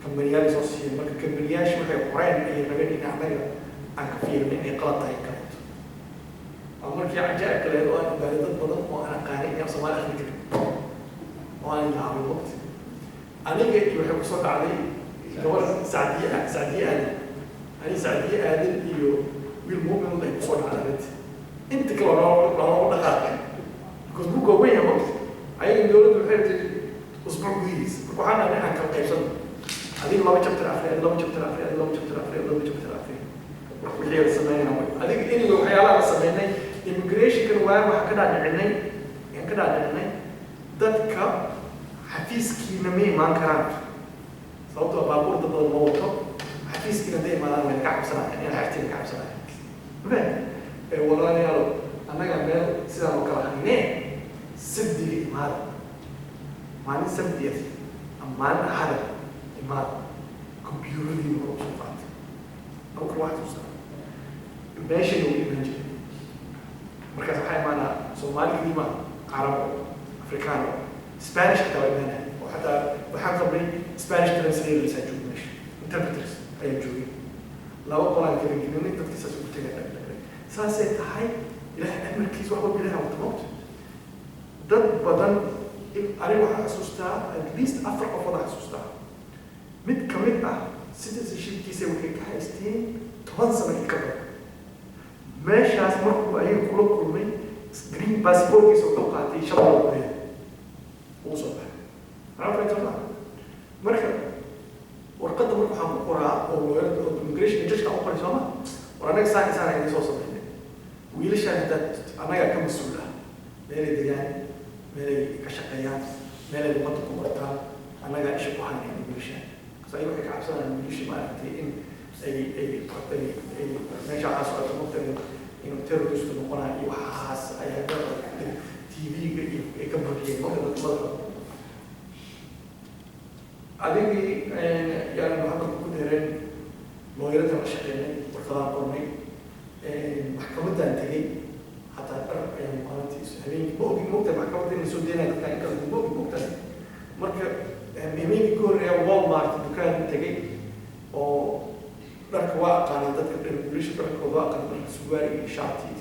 كمبنيال سوسيال مركز كمبنياش وحي قرين أي ربين نعمله عن كثير من إقلاط هاي كلام أمرك عجائب كله وأنا بلدت بدن وأنا قارئ يا صومال أخذ وأنا لا أعرف الوقت أنا جيت يحب صوت علي كمان سعدية أنا سعدية آدم بالمؤمن الله يصور على رد أنت كمان راح نخاطر كنت بقول وين يا مصر عين دولة الحياة أسبوع جديد بقول أنا كم قيسان هذه الله بجبت الأفراد الله بجبت الأفراد الله بجبت الأفراد الله بجبت الأفراد وحياة السماء نوعي هذه إني وحياة السماء immigration كانوا واحد كذا عندنا يعني كذا عندنا ذاتك حفيز كينامي ما كان صوته بابور ضد الموتى حفيز كنا دائما أنا كعب سنة يعني أنا أحكي كعب سنة بس والله أنا يارو أنا قبل سنة وكرهني سبدي مال ما نسبدي أما أنا هذا مال كمبيوتر دي مروحات أو كل واحد يسمع ماشي لو يمشي مركز حي معنا صومالي كلمة عربي أفريقيانو سبانيش حتى وإننا وحتى بحال خبري سبانيش ترانسلير اللي سجل ماشي انتربرترز أي جوي لا والله كذا كذا نقدر تحسس بتجاه ساسة هاي إلى المركز وحول بلها وتموت ضد بدن أنا واحد أسوستا at least أفرق أفضل أسوستا مد كمية citizenship كيسة وكيك هايستين 8 سنة كبر ماشي أسمعكم أيه كلكم من green passport كيسة توقعتي شباب بيه وصل عارف أنت ما مركب ورقة مركب حقوق قراء أو immigration جش كأو قرية سما ورانا سنة يعني صوصة مني ويلش هذا أنا يا كم مسؤولة مالي ديان مالي كشقيان مالي لقطة كبرتها أنا قاعد أشوف عن immigration صحيح وحكي عبسنا immigration ما أنتي إن أي ماشي على سؤال ممكن إنه تيرورست نقولها يوحاس أي هذا تي في كمبيوتر ممكن تطلع أديني يعني محمد كودرين لويرة المشاهير وكلام قرني محكمة أنتجي حتى يعني قانتي سهلين بوقي مكتب محكمة السودانية كان كذا بوقي مكتب مركب ميمي كوريا وول مارت دكان أنتجي أو مركب واقع على ذات الريش مركب واقع من سواري شاطي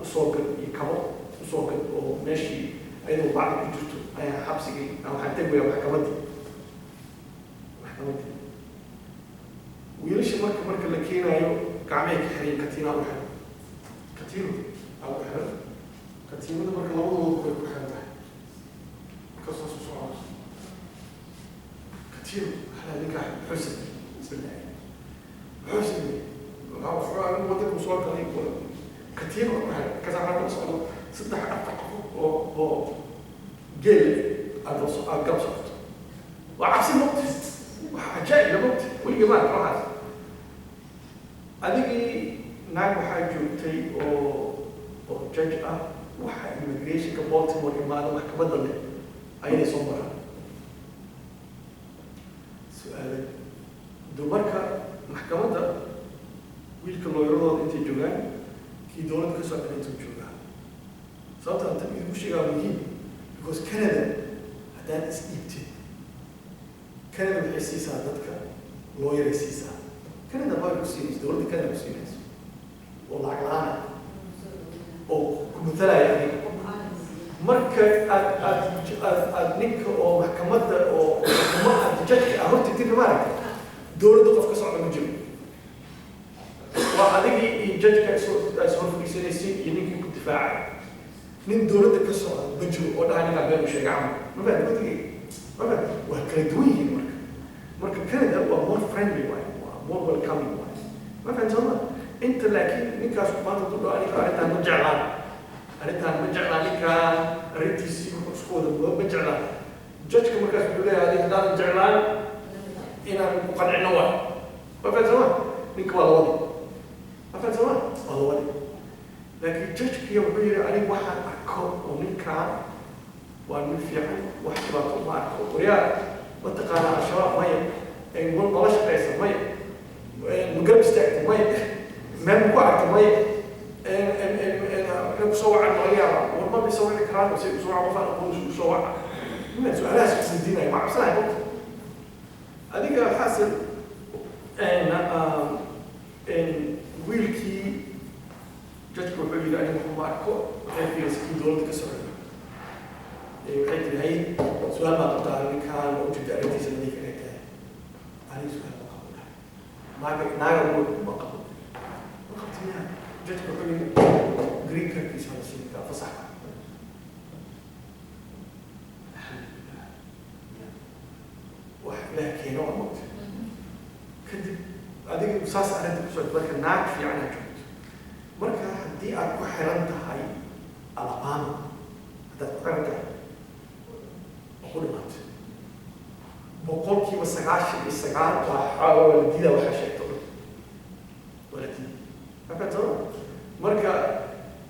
وصوق يكمل وصوق وماشي أيضا بعد كجرته أي حبسي أو حتى بيا محكمة ويلش مركب لكينا يو كعميك حري كتينا أو حر كتير أو حر كتير من مركب لوضو كل حر قصص وصعود كتير على نكاح حسن بسم الله حسن أو حر مودك وصول قريب كتير أو حر كذا عرض وصعود صدق أفق أو جيل أقرب صوت وعكس النقطة عجائب لموت كل جمال راحت أديكي نايم وحاجة جوتي أو جاجة وحاجة إميجريشن كبالتيمور إمانة محكمة ضلة أين صمرها سؤال دوبارك محكمة ده ويلك الله يرضى أنت جوعان كي دولة كسر أنت جوعان صوتها أنت مش شيء مهم because Canada that is empty كندا بحسيسها ضدك لوير حسيسها كندا ما يكسينيس دولة كندا يكسينيس والله عقلانة أو كمثلا يعني مركز أدنيك أو محكمة أو محكمة الجج أهرت كتير مارك دولة ضد كسر على مجمع وأديك الجج كأسهل في سينيسي ينيك دفاع من دولة كسر مجمع وده أنا قبل مش يعمل ما بعد قلت إيه ما بعد وهكذا مركب كندا هو more friendly one, more welcoming one. ما فهمت الله؟ أنت لكن نكاس ما تقول له أنا أريد أن مجعل نكا أريد تسيب سكود مجعل جتك مركز بدولة هذه دار مجعلان إنا مقنع نوع. ما فهمت الله؟ نك والله ما فهمت الله؟ والله لكن جتك يوم بير عليه واحد أكو ونكا ونفيعل واحد بطل ما أكو ويا وتقال عشرة مية نقول بلاش قيسة مية نقرب استعد مية ما مقعد مية نبصور عن مغيرة والله بيسوي لك هذا بيسوي عن وفاء نقول بيسوي من سؤالها سكسدينا ما عرفنا يقول هذه adiga xasan wiilkii jadku wuxuu yidhi aniga waxuma arko waxay fiiriskii dowladda ka socda waxay tiri hay su-aal baa qabtaa ninkaan ma ujeeda arrintiisa nadiif inay tahay aniga su-aal ma qabo dhahay naaga ma qabo ma qabtiyaa jadku wuxuu yidhi green cardkiisa la siinka fasaxa wax ilaah keeno waa mogta kadib adiga saas arrinta ku socda marka naag fiican aad joogto marka haddii aad ku xiran tahay alabama haddaad ku xiran tahay waa ku dhimaatay boqolkiiba 99 waa waladida waxaa sheegto waladida marka marka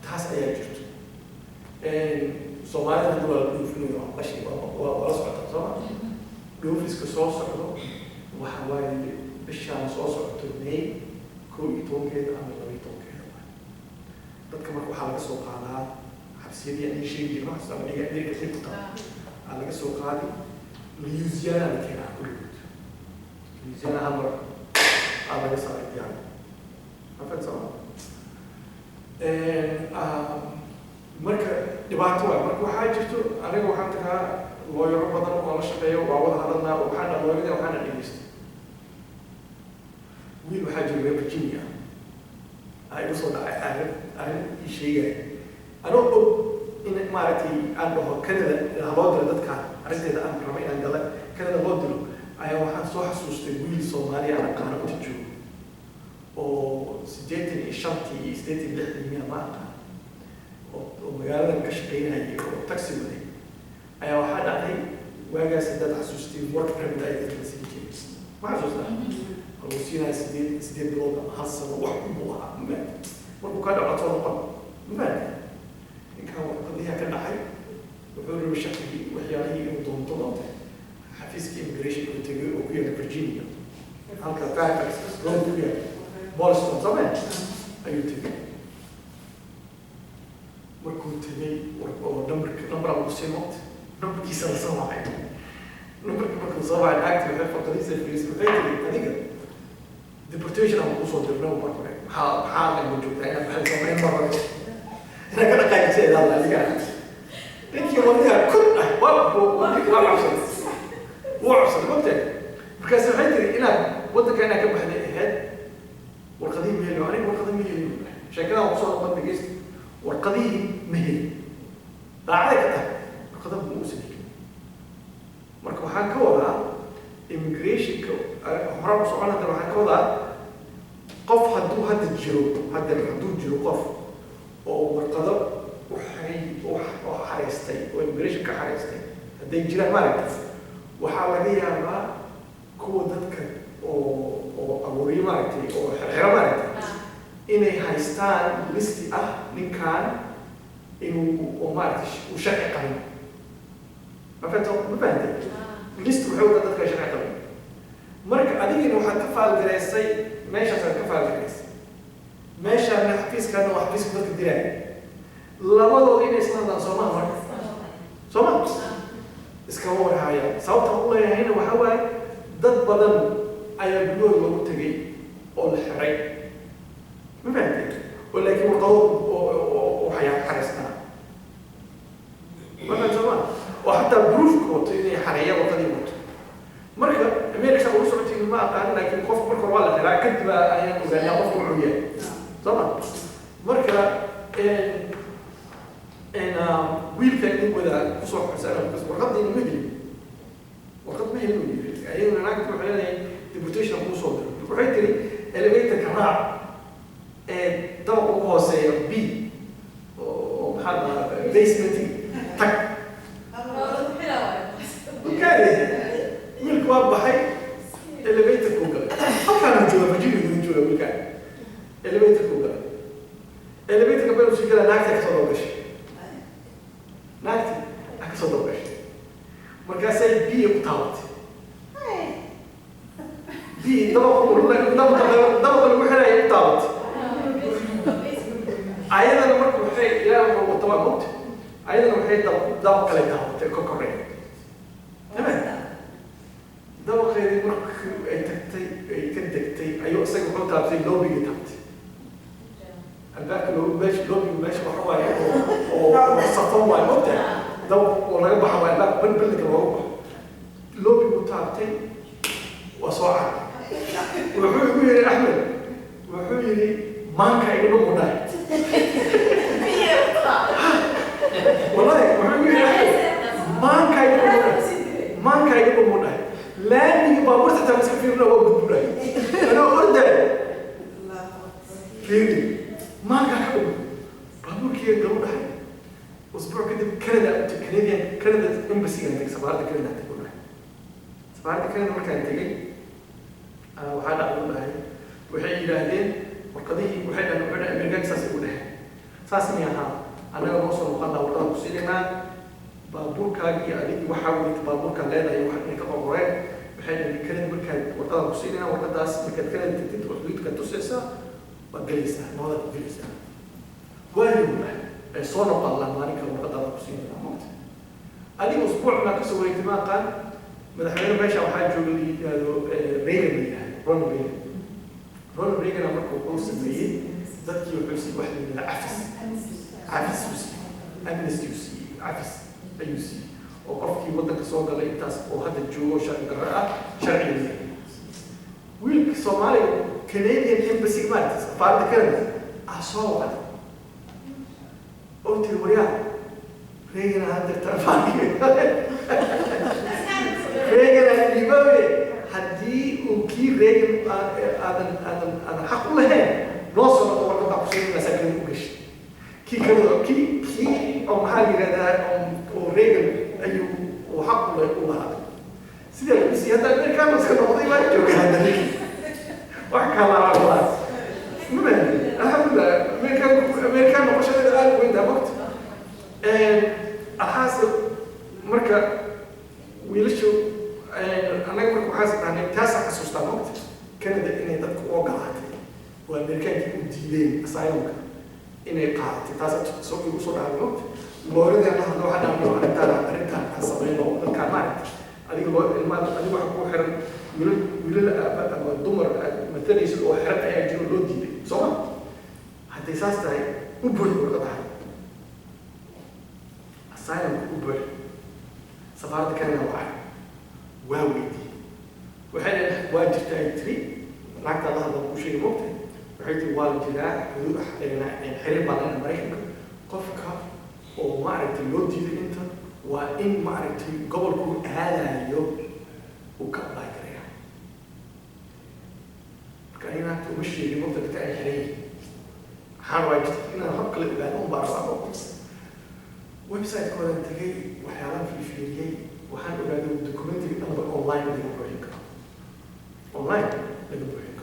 taas ayaa jirto soomaalida hadda waa la dhuufinayo waxbashi waa la socota sooma dhoofiska soo socdo waxa waaye bishaan soo socoto May 11 ama 12 dadka marka waxaa laga soo qaadaa xabsiyadii aan sheegi jirno xabsiyada Amerika xigta laga soo qaadi Louisiana la keenaa kulligood Louisiana hamar laga saaray yani afan sama marka dhibaato waa marka waxaa jirto aniga waxaan tagaa looyaro badan oo la shaqeeyo waa wada hadalnaa waxaana looyarada waxaana dhegeysta wiil waxaa jira Virginia ay u soo dhacay arrin ii sheegaya anoo og in maaragtay aan dhaho Canada loo dilo dadka arrinteeda aan rabay inaan gala Canada loo dilo ayaa waxaan soo xasuustay wiil Soomaali aan aqaan u joogo oo 86 ma aqaan oo magaalada ka shaqeynayay oo taxi waday ayaa waxaa dhacday waagaas dad xasuustay work permit ay dadka siin jiray ma xasuustaa وسينا سديد بلوغ حصل وحبوها مركو كان على طول قبل ما إن كان قضية كان حي وحول الشكل وحياله يمضون طلعته حفيز كي إمبريشن وتجري وكيا فيرجينيا هالك تعرف لون كيا بولستون زمان أيوة تجري مركو تجري ونمبر أبو سيموت نمبر كيس الصواعي نمبر صواعي الأكتر هذا فقديس الفلوس وغيره هذيك deportation أو وصول درناه مرة حال موجود هنا بحال زمان مرة أنا كنا قاعد شيء هذا اللي قاعد لكن يوميها كلنا وعصر مبتدئ بكاس الحين إلى ودك أنا كم واحد هاد والقديم مهل وعليه والقديم مهل شكلها وصول قد بجست والقديم مهل بعد كده القديم موسم مركب حكوا immigration حرام سؤالنا ده حكوا قف هدو هاد الجرو هاد هدو الجرو قف والقضاء وحريستي وإمبريشن كحريستي هذا الجرا ما ركز وحاوليها ما كودتك أو ريمارتي أو حرامارتي إنه هايستان لستي نكان إنه ومارتش وشقق قليل ما فهمت لست وحول dadka shaqada marka adigina waxa ka faalgareysay meesha ka faalgareysay meesha xafiiskana waa xafiiska dadka diray labadooda inay isla hadlaan Soomaa iska warhaya sababta uu leeyahay waxa waaye dad badan ayaa bilowga lagu tagay oo la xiray ma fahamtay walakin oo xayaa xariisna ma Soomaa وحتى بروف كوت إني حرية وقديمة مركب أمريكا أقول صوتي ما أقال لكن خوف مركب ولا لا كنت بقى أيام وزانية خوف معوية طبعا مركب إن ويل كان يقول صوت حسنا بس وقد إنه مجرم وقد ما هي مجرم أيام أنا كنت محلنا ديبوتيشن أقول صوت وحيد لي اللي بيت كراع طبعا هو سير بي وحنا بيسمنتي تك ويلك وابحي اللي بيتك وقال كان جوا بجيني من جوا ويلك اللي بيتك وقال اللي بيتك قبل شيء كذا ناكتك صدوقش ناكتك صدوقش مركزي بي وطاوت بي ضبط الوحدة يطاوت أيضا مركب حي إلى وطوال موت أيضا وحي ضبط كلا يطاوت كوكورين تمام ده خير مرك تابتي لوبي تابتي الباك لوبي ماشي وحواي وصفوا واي مبتع دو ولا يبقى حواي الباك بلك الوروبة لوبي تابتي وصاعد وحوي يا أحمد وحوي ما كان يقولوا مناي والله وحوي يا أحمد ما كان يقولوا مناي لا يبقى مرتب تمسك فيه ولا هو بدوري أنا أردن فيني ما كان بابور كي قالوا لي أسبوع كده كندا إمبسي عندك سفارة كندا تقول لي سفارة كندا ما كانت تجي وحنا أقول لها وحي إلهين وقضيه وحي أنا بعد أمريكا ساس يقول لها ساس مياها أنا وصل وقلنا وقلنا بسيلنا بابور كاجي أريد وحاول بابور كان لنا يوحنا كبابورين بحيث إن كندا مركز وقلنا بسيلنا وقلنا داس مركز كندا تتوقع كندا تسعة وجلسنا ما هذا جلسنا وين صونو قال ما نك وقلنا بسيلنا موت أدي أسبوع ما كسوي اجتماع قال مدحنا باشا وحاجة لي ريغن رون ريغن أمريكا وقوس المية ذكي وحسي واحد من عفس يوسي أمنست يوسي عفس يوسي وقفكي ودك صوغا لإنتاس وهذا الجو شرعي ويلك صومالي كنديان إمبسي مات فارد كندا أصوغ هذا قلت الورياء ريغن هذا الترفاني ريغن اللي هدي وكي ريغن أنا حق لها نوصل أول ما بسيط مساكين وقش كي أو محلي هذا أو ريغن أيو وحق له يقول هذا سيدا بس هذا الأمريكان بس كانوا وضعي ما يجوا هذا ليك وحكى الله على الله المهم الحمد لله أمريكان ما قشوا الآن وين ده وقت الحاصل مركا ويلشوا أنا أقول لك حاسب يعني تاسع كسوستان وقت كندا إني ضدك وقعت والأمريكان يكون ديلين أسايلوك إني قاعد تاسع سوق يوصل على الوقت لورد أنا لو حد عمله أنت حسبينه كان معك أديك المال أديك واحد هو حرم يقول الضمر مثلا يسوي حرم أي جيل لود ديلي صح حتى أساس تاعي أوبر وقطع أسايلوك أوبر سفارة كندا واحد واويدي وحين واجه تايتري لعقد الله هذا وشيء ممتع وحيث والجلاء حدود يعني حريم بعض الأمريكا قفك ومعرفة اللود دي أنت وإن معرفة قبل كل هذا اليوم وكبلا كريا كأننا تمشي لمدة بتاعي حريم حرواجت إن الحق للبنون باربعة ويب سايت كون أنت جاي وحيالان في فيريي وحنقول هذا الدوكيومنتري أمر أونلاين اللي بروحك أونلاين اللي بروحك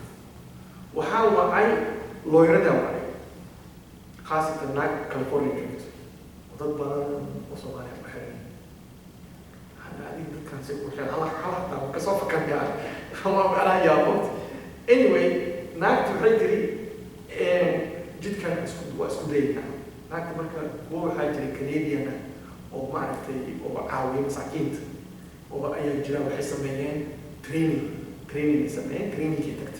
وحاول وعي لويردا وعي خاصة هناك كاليفورنيا جوت وضد بلان وصوماليا بحرين أنا أريد كان سيقول حين الله كسوف كان قاعد فما أنا يا بوت anyway هناك تبحيتري جد كان اسكودينا هناك مركا هو حاجة كنديانا أو معرفتي أو عاوي مساكين أو أي جرا وحسميين ترينينج يسمين ترينينج كتكت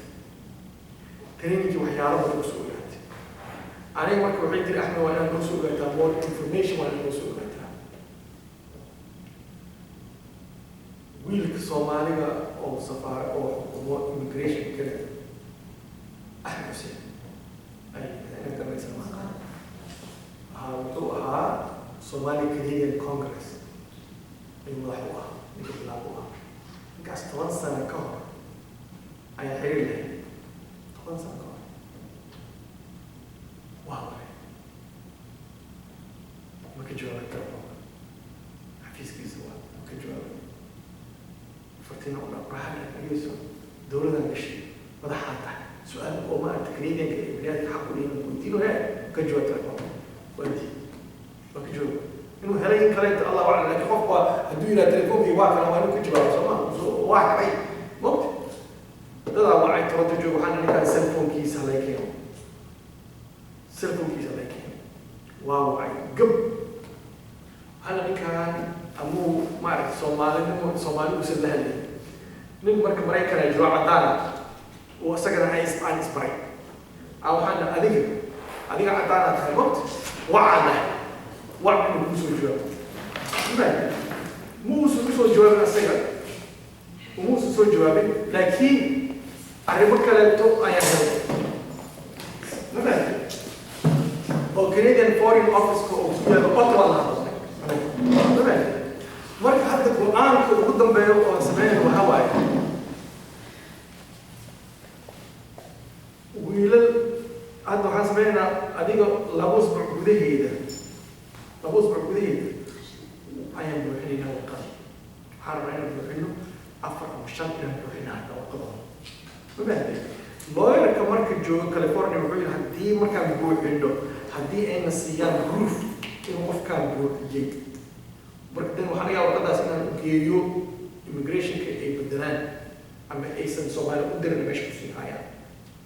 ترينينج وحيارة بالرسولات أنا مركب وحيد إحنا وأنا رسولات more information وأنا رسولات ويلك الصومالي أو سفارة أو حكومة immigration كده أحمد حسين أي أنت ما يسمى هذا Somali Canadian Congress in Lahore, in Lahore. Gas 1 سنة كهر. أي حيل لي 1 سنة كهر. واو. ما كجوا الكربون. حفيز كيسوا. ما كجوا. فتينا ولا براحة يوسف. دولة نشي. هذا حاطة. سؤال وما Canadian كبيرات حقولين ودينه هاي كجوا الكربون. ودي. وكجوا إنه هلاقي كلام الله أعلم لكن خفوا هدوي له تليفون في واحد أنا وأنا كنت جباره سما واحد عين ممكن ده واحد ترى تجوا وحنا كان سيلفون كيس هلاقي سيلفون كيس هلاقي واو عين قب أنا كان أمو ما أعرف صومالي وصل لهلي من مركب مريكا يجوا عطانا وسجن عايز عن إسبري أو حنا أديك عطانا تهمت وعنا موسو جواب موسو جواب السجن وموسو جوابي لكن أريبك لا تو أيام مثلا أو Canadian Foreign Office كو يا بطل الله مثلا مرك حتى القرآن قدام بيو سمعنا وهواي ويل هذا حسبنا أديك لابوس بعقوده هذا لابوس بعقوده هذا أيام بروحنا وقت حرمنا بروحنا أفرق وشان بروحنا هذا وقت مثلا لوير كمرك جو كاليفورنيا بقول هدي مكان بروح عنده هدي أين السيارة روف إنه مفكان بروح جيد بركتين وحنا وقتها سنا كيو immigration كي بدلان أما أيسن سوالف قدرنا مش في حياة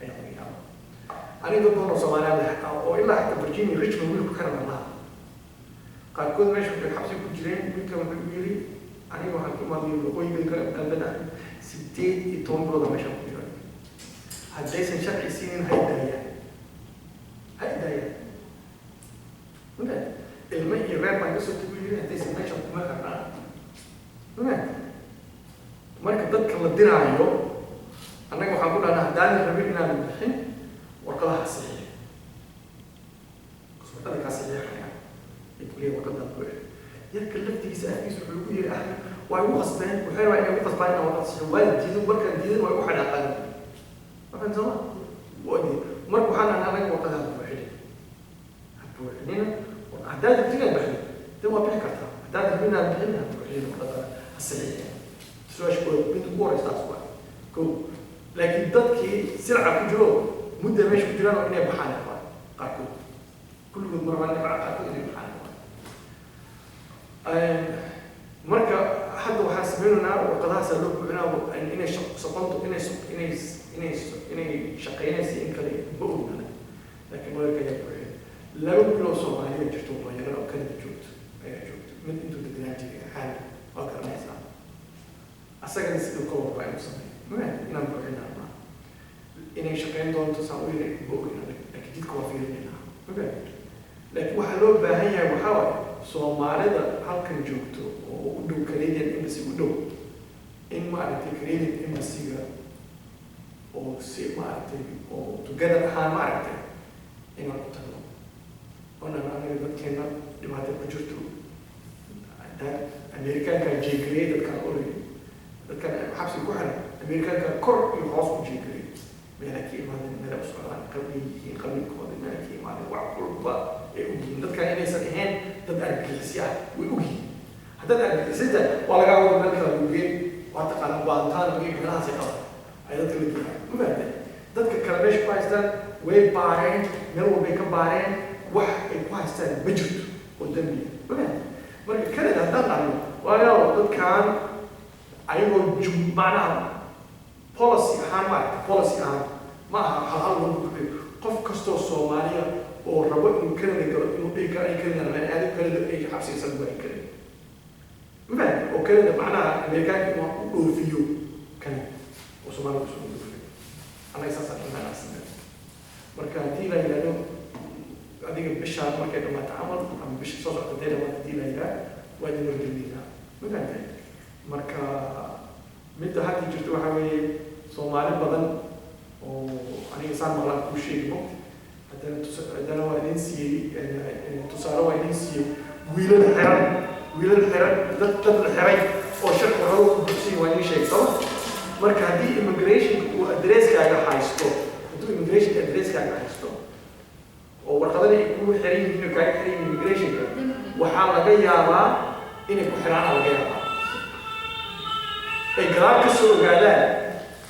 يعني أنا دكتور سوالف أو إلا حتى برجيني ريتش من ويل كرم الله قال كل مش في الحبس كجرين من كم بيجري أنا وحكي ما بيقول هو يقول كلام بدنا ستين يتوم برضه مش هقول هذا يسن شرح سنين هاي داية مثلا الماء يغير ما يصير تقول هذا يسن ماشي ما كنا مثلا مركب ضد كل الدراية أنا وحقول أنا هداني ربينا من الحين وقلها صحيح قصة هذا كصحيح يعني يقول لي وقلها صحيح يتكلم تيسأل يسأل يقول لي أهل وهو غصبان وحلو يعني هو غصبان أو غصبان والد جيد وبركة جيد وهو حدا قال ما كان زمان وأدي مركب حنا أنا وقلها صحيح هنينا وعداد بتيجي بحنا ده ما بيحكتها عداد بينا بحنا بحنا وقلها الصحيح سواش بنت كورة استاسوا كو لكن تدكي سلعة كجرو مدة مش كجران وإني بحالة قاكو كل مرة أنا بعقاكو إني بحالة مركا حد وحاسبيننا وقضاء سلوك بنا وإن إني سقطت إني شقينا سين كذي بقولنا لكن مركا يبغى لو بلو صومالية جتوا بيا لو كان جوت من أنتوا تدرانتي حال أكثر ناس أسأل نسيت القوة بعد سنة ما إنهم بروحنا ما إني شقين دون تساوي بقولنا لكن جد قوة في لنا ما لكن وحلو بهاي وحاول Soomaalida halkan joogto oo u dhow Canadian Embassy u dhow in maaragtay Canadian Embassy-ga oo si maaragtay oo together ahaan maaragtay inaan u tagno oona anaga dadkeena dhibaato ku jirto Amerikaanka jeegrey dadkan oraya dadkan xabsi ku xiran Amerikaanka kor iyo hoos ku jeegrey meela ka imaadeen meela u socdaan qabiilkooda meela ka imaadeen wax walba dadka inaysan ahayn dad argagixisyo ah way ogyihiin haddaad argagixisada waa lagaa wada meel kala duugeen waa taqaanaa baaditaan iyo meelahaasi qaba ay dadka la duugaan ma fahamtay dadka kale meesha ku haystaan way baareen meel walbay ka baareen wax ay ku haystaan ma jirto oo dambiya ma fahamtay marka Canada haddaan dhahno waayo dadkan ayagoo macnaha policy ahaan maaragta policy ahaan ma aha hal walba qof kastoo Soomaaliya oo rabo inuu Canada galo inuu dhihi karo ay Canada ma aad Canada ay xabsiisan way Canada ma oo Canada macnaha Amerikaanka inuu u dhoofiyo Canada oo Soomaaliya soo dhoofiyo ana isaas aan asna marka tii la yiraahdo adiga bisha markay dhamaata amal ama bisha soo socda dhamaata tii la yiraahdo waa inuu dhigina ma marka mid hadda jirto waxa weeye Soomaali badan oo aniga saan maqlaan ku sheego haddana waa idin siiyey tusaale waa idin siiyey wiilal xiran dad xiray oo shaqo hore u buuxsiyey waa idin sheegay soo marka haddii immigration uu adresskaaga haysto hadduu immigration adresskaaga haysto oo warqadana ay kugu xiran yihiin oo kaaga xiran yihiin immigrationka waxaa laga yaabaa inay ku xiraana laga yaabaa ay garaab ka soo ogaadaan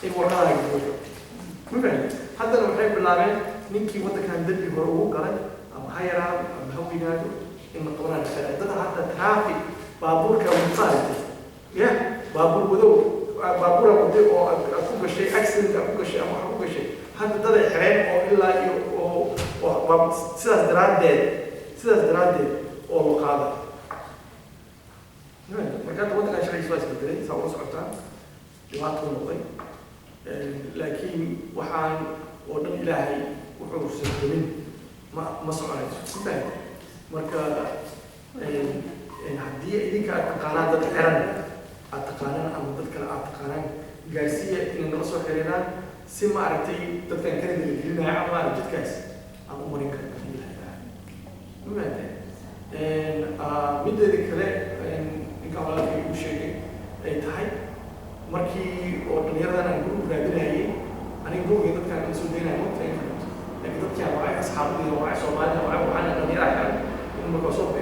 in warqadaaga buuxo ma fahamtay haddana waxay bilaabeen ninkii waddankan dambi hore ugu galay ama ha yaraado ama ha weynaado in la qabanaa dada hadda traffic baabuurka mutaalite ya baabuur wadow baabuura waday oo aad ku gashay accident aad ku gashay ama wax ku gashay hadda daday xireen oo ilaa iyo oo sidaas daraaddeed oo la qaada marka waddankan sharciisa waa isbedelay saa ula socotaa dhibaato noqday laakiin waxaan oo dhan ilaahay wuxuu sirgelin ma soconayso sidaa marka haddii idinka aad taqaanaan dad xiran aad taqaanaan ama dad kale aad taqaanaan gaarsiiya inay nala soo xiriiraan si maaragtay dadkan kala gelinaya ama jidkaas aan u marin karno mideeda kale ninkaan walaalkay uu sheegay ay tahay markii oo dhalinyaradan aan gurug raadinayay aniga gurugay dadkaan la soo daynaya mota internet laakiin dadkaan wacay asxaabadii wacay soomaalida wacay waxaana dhalinyaraha kale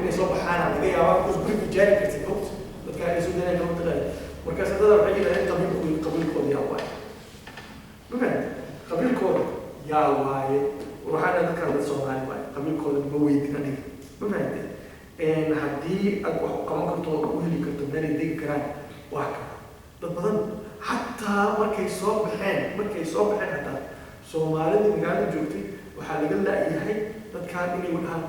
inay soo baxaan laga yaabaa because guriga jaari kartid ogta dadkaan ay soo daynaya lama taqaay markaas dada waxay yidhahdeen qabiilkooda yaa waaye mafahanta qabiilkooda yaa waaye waxaana dadkaan dad soomaali waaye qabiilkooda ma weydin aniga mafahante haddii aad wax u qaban karto oo u heli karto meelay degi karaan wax kale dad badan xataa markay soo baxeen xataa soomaalida magaalada joogtay waxaa laga laayahay dadkaan inay wadhaan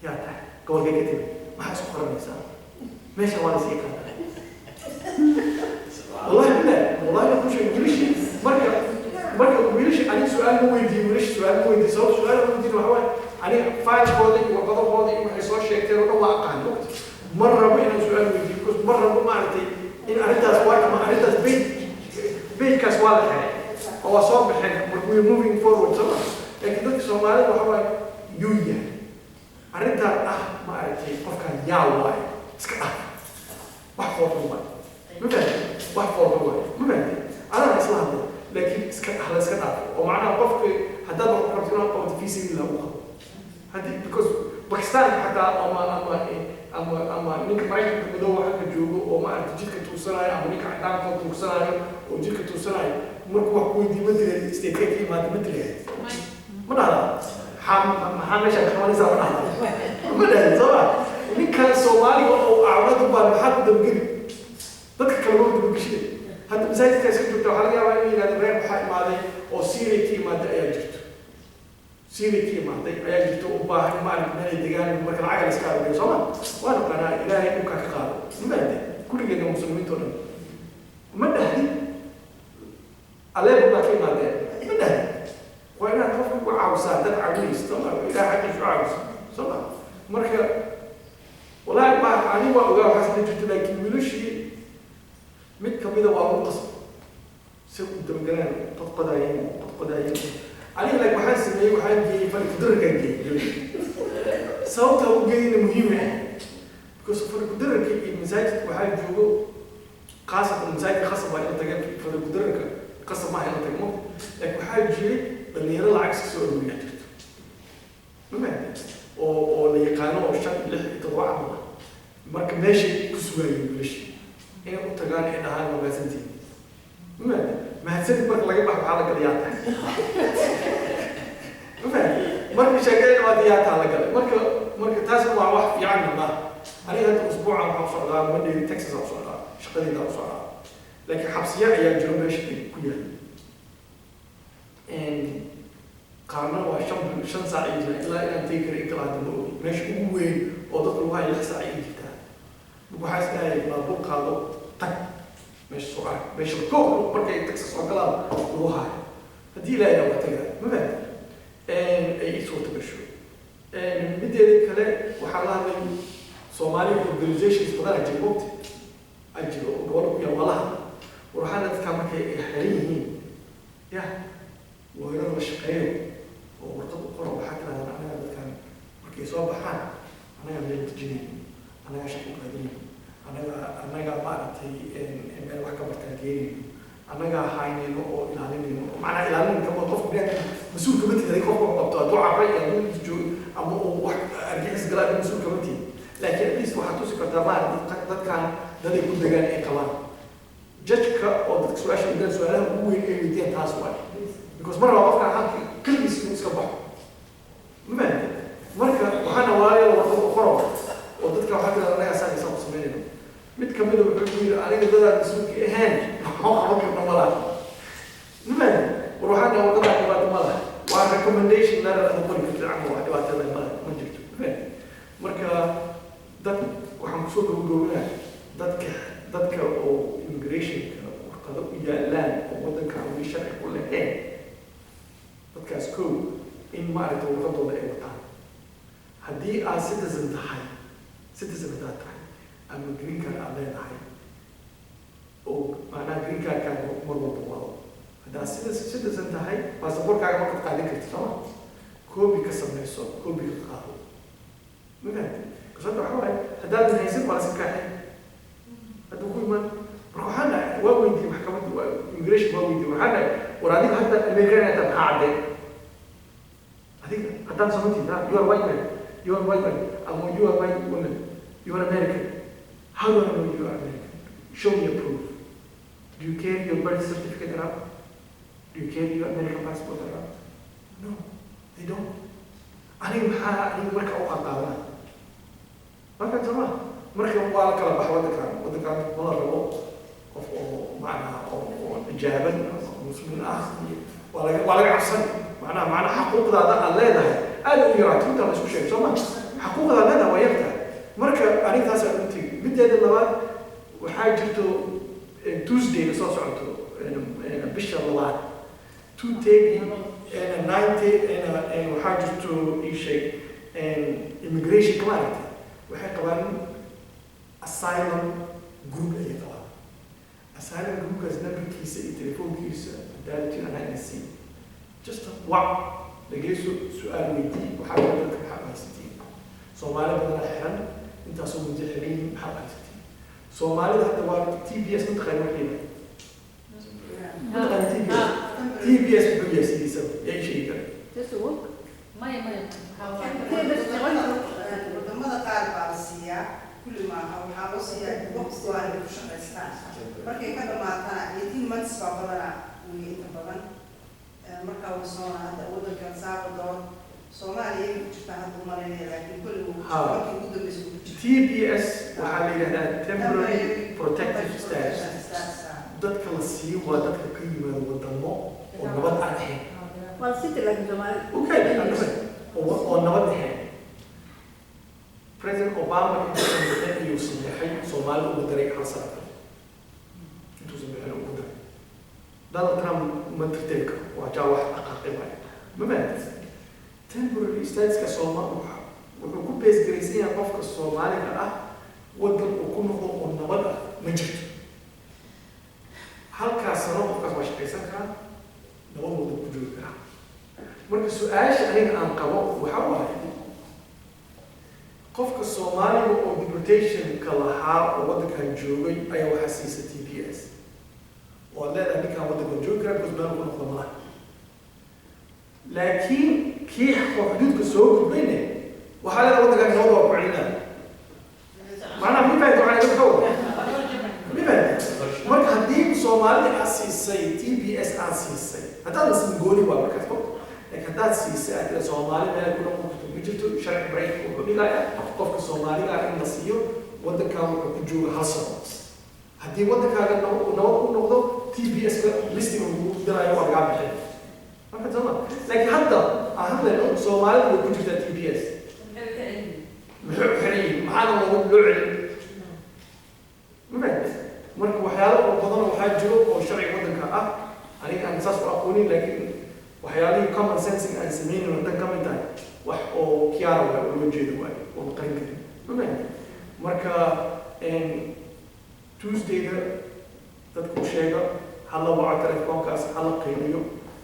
yaa tahay gobolkay ka timi maxaa isku qoranaysaa meesha waa lasii qaada wallahi ku sheeg wiilashii marka wiilashii aniga su-aal ma weydiin wiilashii su-aal ma weydiin sababta su-aal ma weydiin waxaa waaye aniga failkooda iyo warqadahooda iyo waxay soo sheegteen oo dhan waa aqaan mar rabo inaan su-aal weydiin because mar rabo maaragtay in arrintaas waa ama arrintaas beykaas waa la xiray oo waa soo baxeen marka we're moving forward sama laakiin dadka soomaalida waxa waaye yuu yahay arrintaan maaragtay qofkaan yaa waaye iska wax foorta waaye mafahantay wax foorta waaye mafahantay anaa isla hadla laakiin la iska dhaafo oo macnaha qofka haddaad wax rabto inaad qabato fi sabilillah u qabo haddii because Pakistan xataa ama ninka maraykanka madow halka joogo oo maaragtay jidka tuursanayo ama ninka cadaanka tuursanayo oo jidka tuursanayo markuu wax ku weydiiyo ma dileen state-ka ka imaada ma dileen ma dhahda maxaa meesha ka qabanaysaa ma dhahda ma dhahin soo ma ninkan soomaaliga oo acwadu baan maxaa ku dabageli dadka kale ma dabageshide hadda masaajidka iska joogta waxaa laga yaabaa in yidhahda reer waxaa imaaday oo Syria ka imaaday ayaa jirto u baahan maaragtay meelay degaan marka lacag la iska aruuriyo soo ma waa naqaanaa ilaahay dhulkaa ka qaado mabaade kulligeedna muslimiinta oo dhan ma dhahdin aleebaa ka imaadeen ma dhahdin waa inaad qofka ku caawisaa dad caawinaysa soo ma ilaahay xaqiisu caawiso soo ma marka wallaahi ma ani waa ogaa waxaas la jirta laakiin wiilashii mid kamida waa u qasb si u dabagalaan qodqodayeen aniga like waxaan sameeyey waxaan geeyey farikudararkaan geeyey sababta u geeyeyna muhiim ah because farikudararka iyo masaajidka waxaa joogo qaasatan masaajidka khasab waa ina tagaan farikudararka qasab maaha ina tagmo laakiin waxaa jiray dhalinyaro lacag iska soo aruuriyaa jirto oo la yaqaano oo 5 6 7 camal marka meeshay ku sugaayeen wiilashii inay u tagaan ay dhahaan magaasantiin mahadsanid marka laga baxo waxaa la galayaa tahay marka sheekada waa diyaartaa la galay marka taasna waa wax fiican ma aniga hadda usbuucan waxaan socdaa Monday Texas aan socdaa shaqadayda aan socdaa laakiin xabsiya ayaa jiro meesha ku yaal qaarna waa 5 saac ilaa inaan tegi karo inta laada ma ogi meesha ugu weyn oo dadku lagu hayo 6 saac ay jirtaa waxaa istaagay baabuur qaado tag meesha soo arag meesha koob markay Texas oo galaan lagu hayo haddii ilaahay waa tagaa ma fahmi ay suurta gasho mideeda kale waxaa la hadlay Somali organizations badan ajiro gobol ku yaal walaha waxaana dadka markay ay xiran yihiin weerar la shaqeeyo oo warqad u qoro waxaa kala anaga dadkan markay soo baxaan anaga meel tijin anaga shaqo qaadin anaga maaragtay meel wax ka bartaan geeyay anaga haynayno oo ilaalinayno macnaha ilaalinayno kama qof bini'aadam mas'uul kama tihi qofka qabto aduu cabray aduu joogo ama uu wax argixis galaa mas'uul kama tihi laakiin at least waxaad tusi kartaa maaragtay dadkan daday ku degaan ay qabaan judge-ka oo dadka su-aalaha ugu weyn ay weydiiyaan taas waay because mar waa qofkaan halka keligiis inuu iska baxo marka waxaana waayo warqad u qoro oo dadka waxaa kala anaga saan isagu samaynayno mid kamida wuxuu yidhi aniga dadaan mas-uulka ahayn maxaa qaban karna malaha war waxaana warqadaa dhibaato malaha waa recommendation letter ama qori karta camal wax dhibaatada malaha ma jirto marka dad waxaan kusoo gabagabinaa dadka oo immigrationka warqado u yaalaan oo wadanka haddii sharci ku lahayn dadkaas kow in maaragtay warqadooda ay wataan haddii aad citizen haddaad tahay ama green card aad leedahay oo macnaha green cardkaaga mar walba wado haddaad citizen tahay baasaboorkaaga markaad qaadan karti sooma koobi ka samayso koobi ka qaado magaad kasoo waxa waaye haddaadan haysan waa laska kaaxay hadduu ku imaan marka waxaan dhahay waa weydiiyey maxkamadda immigration waa weydiiyey waxaan dhahay war adiga hadda american aad maxaa caddeyn adiga haddaan samantiid ha you are white man ama you are white woman you are American how do I know you are American show me a proof do you carry your birth certificate around do you carry your American passport around no they don't aniga maxaa marka u qaqaadana marka jamaah marka waa la kala bax waddankan ma la rabo qof oo macnaha oo ijaaban muslimin ah waa laga cabsan macnaha xaquuqdaada aad leedahay aad u yaraato inta la isku sheego soo ma xaquuqdaada leedahay waa yartahay marka arrintaas aad u tegi mideeda labaad waxaa jirto Tuesday soo socoto bisha labaad 290 waxaa jirto ii sheeg immigration clarity waxay qabaan asylum group ayay qabaan asylum groupkaas nambarkiisa iyo telefoonkiisa haddaalatiin anaa c just wac dhageyso su-aal weydii waxaa jira dadka maxaa haysatiin soomaali badanaa xiran intaasoo muddo xiran yihiin maxaa haysatiin soomaalida hadda waa TBS mataqaan waxiida mataqaan TBS wuxuu yahay sidiisa yaa sheegi kara wadamada qaar baa la siiyaa kulli maaha waxaa loo siiyaa waqti oo ay ku shaqaystaan markay ka dhamaatana 18 months baa badana weli inta badan markaa uu soo hadda waddanka Salvador Soomaaliya ku jirta hadda umaleynaya laakiin kulli markii ugu dambeysay TBS waxaa la yidhahdaa temporary protective status dadka la siiyo waa dadka ka yimaado wadamo oo nabad aan ahayn waa city like Soomaali oo nabad ahayn President Obama intuu sameeyay Soomaaliya ugu daray hal sano intuu sameeyay ugu daray Donald Trump ma tirtirka waa jaawax aqaqay ma baahan temporary status ka Soomaaliya wuxuu ku bees garaysan yahay qofka Soomaaliga ah waddan uu ku noqdo oo nabad ah ma jirto halkaas sano qofkaas waa shaqaysan karaa nabad waddan ku joogi karaa marka su-aasha aniga aan qabo waxaa waaye qofka Soomaaliga oo deportation-ka lahaa oo waddankan joogay ayaa waxaa siisa TBS oo leedahay ninkaan waddankan joogi karaa because meel ku noqdo malaha laakiin kii xuduudka soo gudbayne waxaa leedahay waddankan nabad waa ku celinaa macnaha mifaad waxaa laga kawa mifaad marka haddii Soomaalida aad siisay TBS aad siisay haddaadan siin gooni waa markaas fog laakiin haddaad siisay aad Soomaali meel ku noqon karto ma jirto sharci break wuxuu dhigaya qofka Soomaaliga ah in la siiyo waddankan wuxuu ku jooga hal sano haddii waddankaaga nabad ku noqdo TBS-ka listiga ugu dirayo waa lagaa bixin marka sama laakiin hadda aan hadlayno Soomaalida way ku jirtaa TBS muxuu xiriir maxaana loo celin marka waxyaalo badan waxaa jiro oo sharci waddanka ah aniga aan saas u aqoonin laakiin waxyaalihii common sense aan sameeyay waddan ka mid tahay wax oo kiyaara waa loo jeedo waayo oo qarin karin marka Tuesday-da dadku sheega hala waco telefoonkaas hala qiimeeyo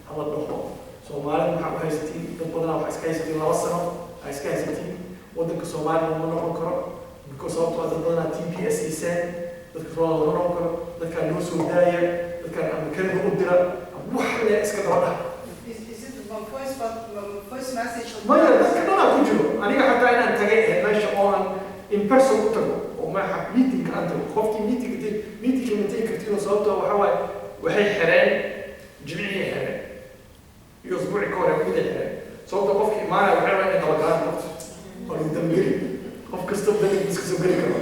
hala dhaho Soomaalida maxaa u haysatiin dad badan waxaa iska haysatiin 2 sano ay iska haysatiin waddanka Soomaaliya ma noqon karo because sababtoo dad badan TBS isaan dadka Soomaaliya ma noqon karo dadka loo soo daaya dadka Amerikada u dira wax la iska daba maya dadka dhanaa ku jiro aniga xataa inaan tagay meesha oo aan in person u tago oo maaha meeting-ka aan tago qofkii meeting-ka matay kartid oo sababtoo waxaa waaye waxay xireen jimcihii xireen iyo usbuuci ka hore miday xireen sababtoo qofkii imaanaya waxay rabaa inay dabagalaan noqto waa lagu dabageli qof kasta dalig iska soo geli karo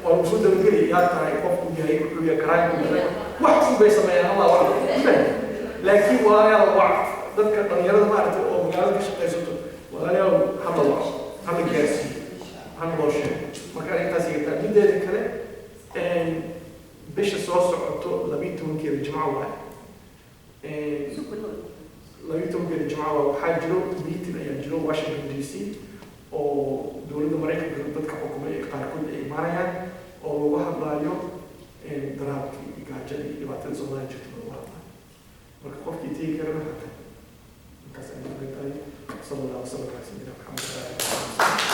waa lagu soo dabageli yaa tahay qofku yahay wuxuu yahay karaanku yahay wax un bay sameeyaan allah waa laakiin walaalayaal wac dadka dhalinyarada maaragtay oo magaalada ka shaqaysato walaalayaal hadda wac hadda gaarsiiyo hadda loo sheego marka intaas yirtaa mideeda kale bisha soo socoto 12 jimco waaye laga tobankeeda jimcaha waxaa jiro meeting ayaa jiro Washington DC oo dowladda Mareykanka dadka xukumay ee qaarkood ay imaanayaan oo lagu hadlaayo daraabkii iyo gaajadii iyo dhibaatada Soomaaliya jirta lagu hadlaayo marka qofkii tegi karana hata markaas ayay tahay sallallahu alaihi wa sallam Maxamed